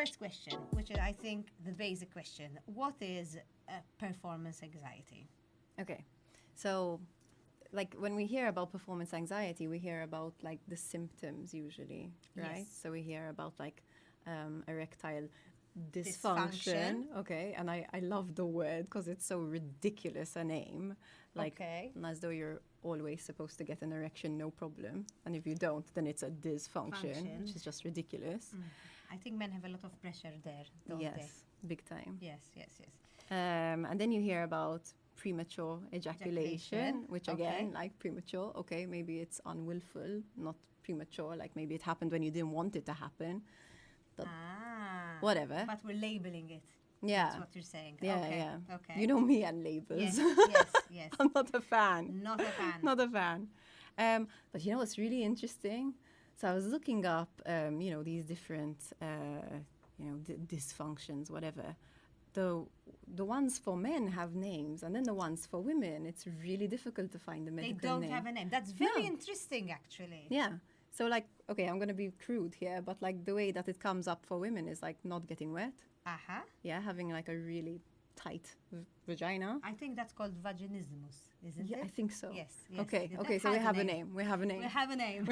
first question, which is, I think, the basic question. What is performance anxiety? Okay. So, like, when we hear about performance anxiety, we hear about, like, the symptoms usually, right? Yes. So we hear about, like, erectile dysfunction. Okay. And I love the word because it's so ridiculous a name. Like, Okay. as though you're always supposed to get an erection, no problem. And if you don't, then it's a dysfunction, which is just ridiculous. I think men have a lot of pressure there, don't they? Yes, big time. Yes, yes, yes. And then you hear about premature ejaculation, which again, Okay. like premature, okay, maybe it's unwillful, not premature, like maybe it happened when you didn't want it to happen. But whatever. But we're labeling it. Yeah. That's what you're saying. Yeah, okay. yeah. Okay. You know me and labels. Yes, yes, yes. I'm not a fan. Not a fan. Not a fan. But you know what's really interesting? So I was looking up, these different, dysfunctions, whatever. The ones for men have names, and then the ones for women, it's really difficult to find a medical name. They don't have a name. That's very interesting, actually. Yeah. So, like, okay, I'm going to be crude here, but, like, the way that it comes up for women is, like, not getting wet. Uh-huh. Yeah, having, like, a really tight vagina. I think that's called vaginismus, isn't Yeah, it? I think so. Yes. Okay, That so we has have a name. We have a name. We have a name.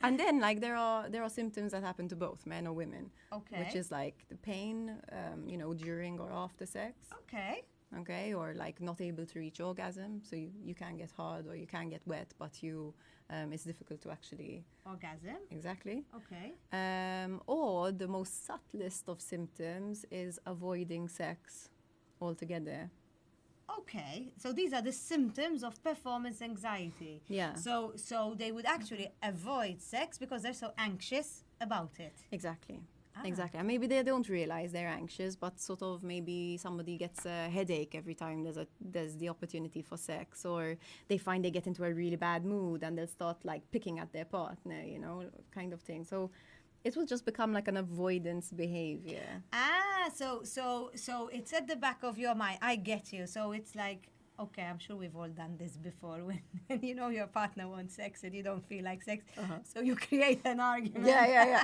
And then, like, there are symptoms that happen to both men or women. Okay. Which is, like, the pain, during or after sex. Okay. Okay, or, like, not able to reach orgasm. So you can get hard or you can get wet, but it's difficult to actually... Orgasm. Exactly. Okay. Or the most subtlest of symptoms is avoiding sex altogether. Okay, so these are the symptoms of performance anxiety. Yeah. So they would actually avoid sex because they're so anxious about it. Exactly. Exactly. And maybe they don't realize they're anxious, but sort of maybe somebody gets a headache every time there's the opportunity for sex, or they find they get into a really bad mood and they'll start, like, picking at their partner, kind of thing. So it will just become like an avoidance behavior. So it's at the back of your mind. I get you. So it's like, okay, I'm sure we've all done this before when your partner wants sex and you don't feel like sex. So you create an argument. Yeah.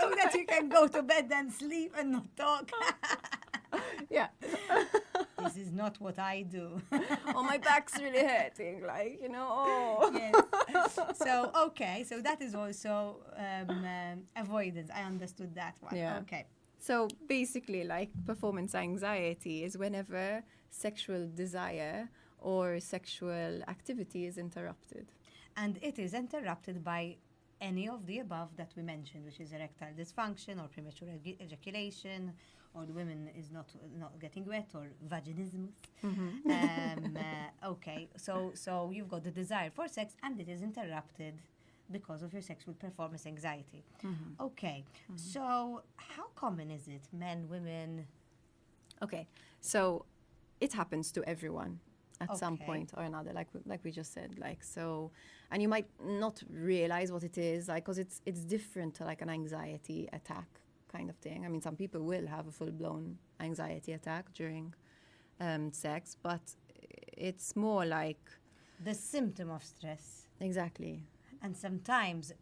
So that you can go to bed and sleep and not talk. Yeah. This is not what I do. Oh, my back's really hurting, like, oh. Yes. So, okay, so that is also avoidance. I understood that one. Yeah. Okay. So basically, like, performance anxiety is whenever sexual desire or sexual activity is interrupted. And it is interrupted by any of the above that we mentioned, which is erectile dysfunction or premature ejaculation, or the women is not getting wet, or vaginismus. Okay, so you've got the desire for sex and it is interrupted because of your sexual performance anxiety. Okay, so how common is it? Men, women? Okay, so it happens to everyone at some Okay. point or another, like we just said, like, so, and you might not realize what it is, like, because it's different to, like, an anxiety attack kind of thing. I mean, some people will have a full-blown anxiety attack during sex, but it's more like... The symptom of stress. Exactly. And sometimes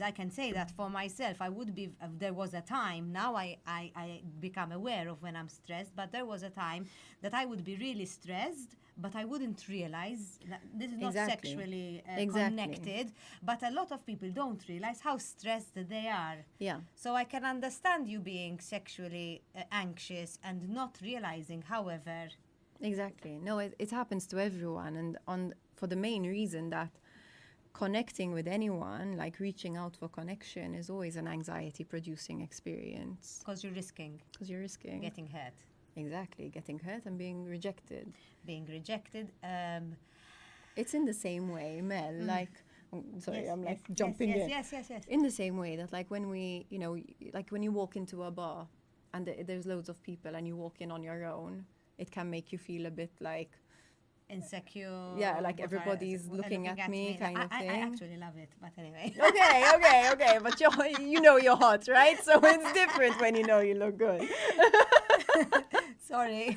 I can say that for myself, I would be, there was a time, now I become aware of when I'm stressed, but there was a time that I would be really stressed, but I wouldn't realize that this is not Exactly. sexually Exactly. connected, but a lot of people don't realize how stressed they are. Yeah. So I can understand you being sexually anxious and not realizing, however... Exactly. No, it happens to everyone, and for the main reason that connecting with anyone, like reaching out for connection, is always an anxiety-producing experience. Because you're risking getting hurt. Exactly, getting hurt and being rejected. Being rejected. It's in the same way, Mel, like, sorry, Yes, I'm like yes, jumping in. Yes. In the same way that, like, when we, like when you walk into a bar and there's loads of people and you walk in on your own, it can make you feel a bit like... Insecure. Yeah, like what everybody's looking at me kind of thing. I actually love it, but anyway. Okay, but you're hot, right? So it's different when you look good. Sorry.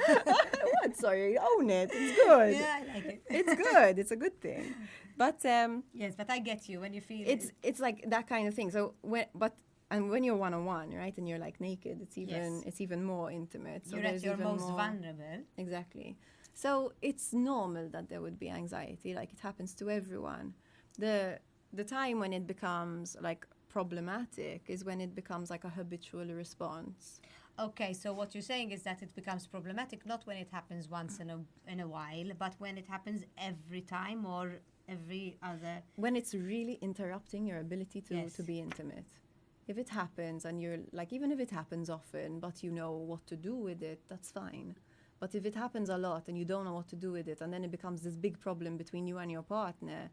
What? Sorry, own it. It's good. Yeah, I like it. It's good. It's a good thing. But yes, but I get you when you feel it's like that kind of thing. So but and when you're one-on-one, right, and you're like naked, it's Yes. even more intimate. So You're at there's your even most more, vulnerable. exactly. So it's normal that there would be anxiety, like it happens to everyone. The time when it becomes like problematic is when it becomes like a habitual response. Okay, so what you're saying is that it becomes problematic not when it happens once in a while, but when it happens every time or every other. When it's really interrupting your ability Yes. to be intimate. If it happens and you're like, even if it happens often, but you know what to do with it, that's fine. But if it happens a lot and you don't know what to do with it, and then it becomes this big problem between you and your partner,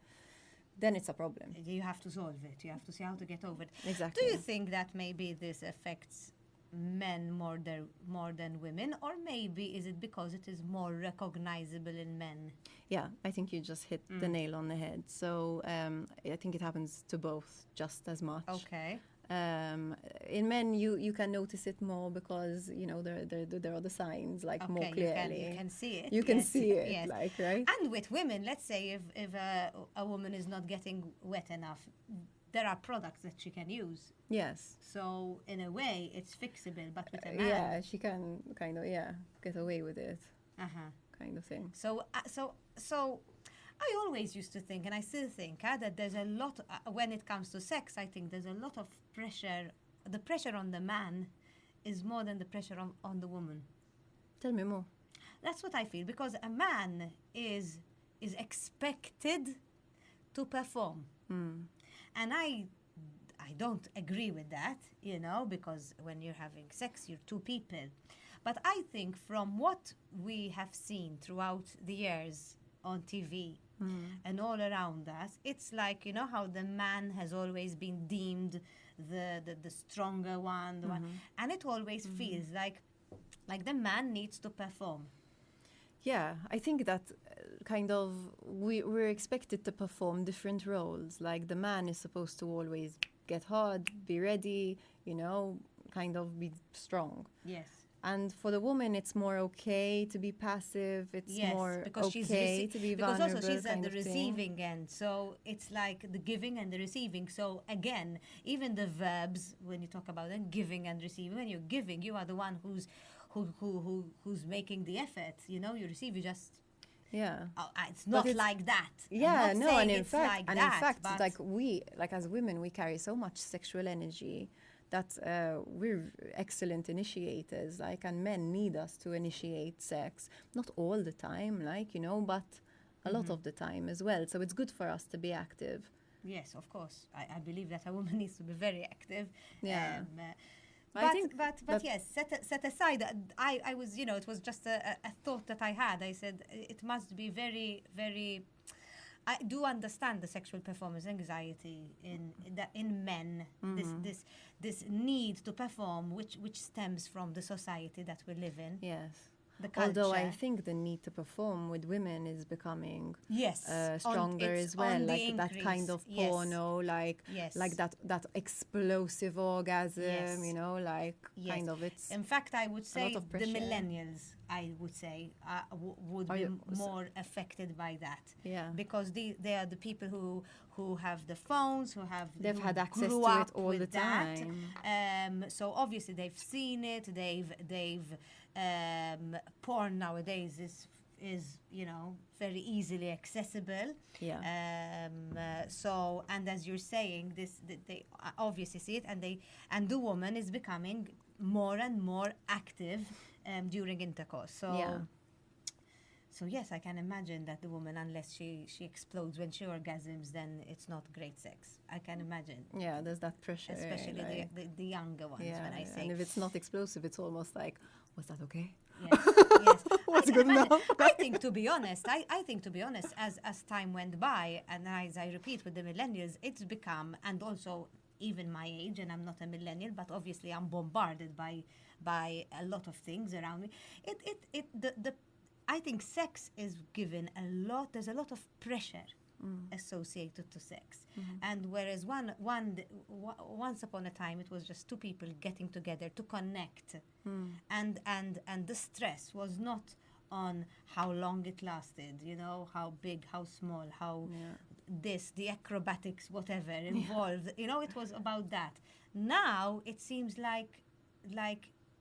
then it's a problem. You have to solve it. You have to see how to get over it. Exactly. Do you think that maybe this affects men more than women, or maybe is it because it is more recognizable in men? Yeah, I think you just hit the nail on the head. So I think it happens to both just as much. Okay. In men, you can notice it more because you know there are the signs like more clearly. You can see it. You can yes, see it, yes. like, right? And with women, let's say if a woman is not getting wet enough, there are products that she can use. Yes. So in a way, it's fixable. But with a man, Yeah, she can kind of get away with it, kind of thing. So I always used to think, and I still think, that there's a lot, when it comes to sex, I think there's a lot of pressure. The pressure on the man is more than the pressure on the woman. Tell me more. That's what I feel, because a man is expected to perform. And I don't agree with that, you know, because when you're having sex, you're two people. But I think from what we have seen throughout the years on TV and all around us, it's like, you know, how the man has always been deemed the stronger one, the one, and it always feels like the man needs to perform. Yeah, I think that kind of we're expected to perform different roles. Like the man is supposed to always get hard, be ready, you know, kind of be strong. Yes. And for the woman, it's more okay to be passive. It's more because okay to be vulnerable. Because also she's at kind the of thing. receiving end, so it's like the giving and the receiving. So again, even the verbs, when you talk about them, giving and receiving, when you're giving, you are the one who's making the effort. You know, you receive, you just. Yeah. It's not like that. Yeah, I'm not no, saying and in it's fact, like that, like we, like as women, we carry so much sexual energy that we're excellent initiators, like, and men need us to initiate sex. Not all the time, like, you know, but a lot of the time as well. So it's good for us to be active. Yes, of course. I believe that a woman needs to be very active. Yeah. But yes, set aside, I was, you know, it was just a thought that I had. I said it must be very, very. I do understand the sexual performance anxiety in men. This need to perform, which stems from the society that we live in. Yes. The culture. Although I think the need to perform with women is becoming stronger it's as well, on the like that kind of increase. porno, like that explosive orgasm, you know, like kind of it's. In fact, I would say of the pressure. millennials, I would say, would be more affected by that. Yeah. Because they are the people who have the phones, They've had access grew to up it all with the that. time. So obviously they've seen it. They've porn nowadays is you know very easily accessible. Yeah. So, and as you're saying, they obviously see it, and the woman is becoming more and more active during intercourse. So. Yeah. So yes, I can imagine that the woman, unless she explodes when she orgasms, then it's not great sex. I can imagine. Yeah, there's that pressure. Especially like, the younger ones, when I say. and if it's not explosive, it's almost like, was that okay? Yes, yes. What's good enough? I think, to be honest, as time went by, and as I repeat with the millennials, it's become, and also even my age, and I'm not a millennial, but obviously I'm bombarded by a lot of things around me. I think sex is given there's a lot of pressure associated to sex. And whereas once upon a time it was just two people getting together to connect, and the stress was not on how long it lasted, you know, how big, how small, how the acrobatics, whatever involved. You know, it was about that. Now it seems like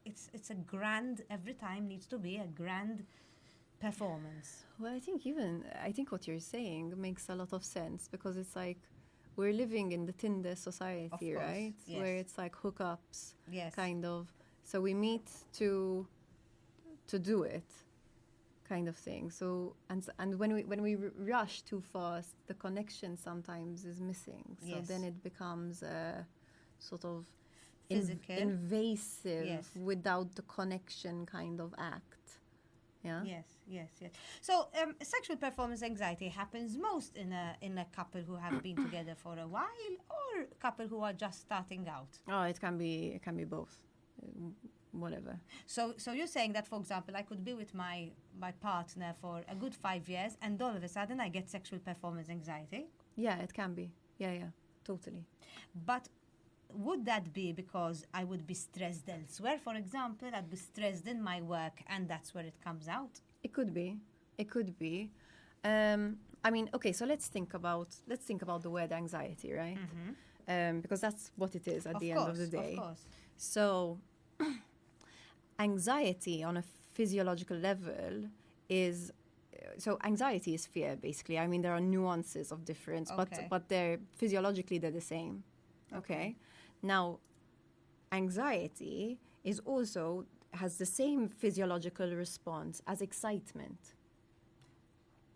it's a grand, every time needs to be a grand performance. Well, I think what you're saying makes a lot of sense, because it's like we're living in the Tinder society, Of course, right? yes. Where it's like hookups, Yes. kind of. So we meet to do it, kind of thing. So and when we rush too fast, the connection sometimes is missing. So Yes. then it becomes sort of Physical. invasive, Yes. without the connection kind of act. Yeah. Yes. So sexual performance anxiety happens most in a couple who have been together for a while, or a couple who are just starting out. Oh, it can be both. Whatever. So you're saying that, for example, I could be with my partner for a good 5 years, and all of a sudden I get sexual performance anxiety. Yeah, it can be. Yeah, totally. But would that be because I would be stressed elsewhere? For example, I'd be stressed in my work, and that's where it comes out. It could be. I mean, okay, so let's think about the word anxiety, right? Because that's what it is at the end of the day. Of course. So anxiety on a physiological level is, so anxiety is fear, basically. I mean, there are nuances of difference, Okay. but they're physiologically they're the same. Okay. Now, anxiety is also has the same physiological response as excitement.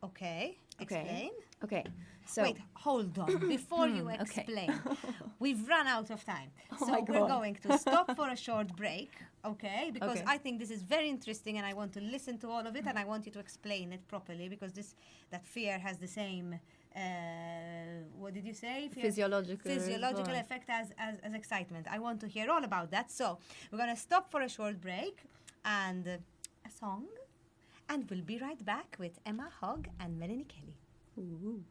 Okay. Explain. Okay. So Wait, hold on. Before you okay. explain, we've run out of time. Oh So my we're God. going to stop for a short break, okay? Because Okay. I think this is very interesting, and I want to listen to all of it, and I want you to explain it properly, because that fear has the same, what did you say? Physiological response. effect as excitement. I want to hear all about that. So we're going to stop for a short break and a song, and we'll be right back with Emma Hogg and Melanie Kelly. Ooh.